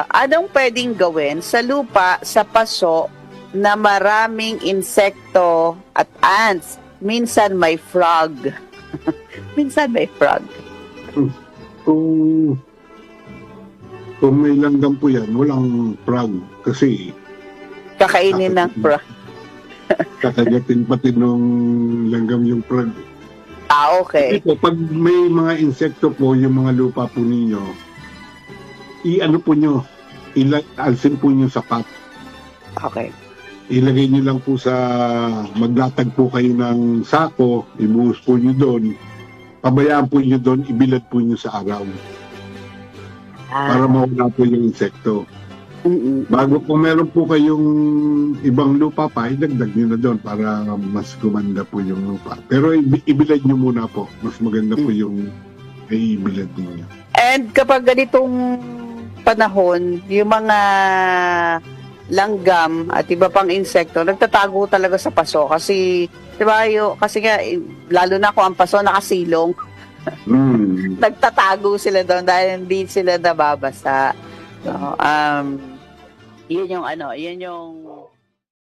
Anong pwedeng gawin sa lupa sa paso na maraming insekto at ants? Minsan may frog. Minsan may frog. Kung may langgam po yan, walang frog. Kasi Kakainin ng frog. kakagatin pati nung langgam yung frog. Okay. Ito, pag may mga insekto po, yung mga lupa po ninyo, i-ano po nyo, alsin po nyo sa pot. Okay. Ilagay nyo lang po sa, maglatag po kayo ng sako, ibuhos po nyo doon, pabayaan po nyo doon, ibilad po nyo sa araw para mawala po yung insekto. Bago po meron po kayong ibang lupa pa, idagdag nyo na doon para mas gumanda po yung lupa. Pero ibilad nyo muna po, mas maganda po yung ibilad ninyo. And kapag ganitong panahon, yung mga langgam at iba pang insekto, nagtatago talaga sa paso kasi, di ba, kasi nga, lalo na kung ang paso nakasilong, nagtatago sila doon dahil hindi sila nababasa. So, yun yung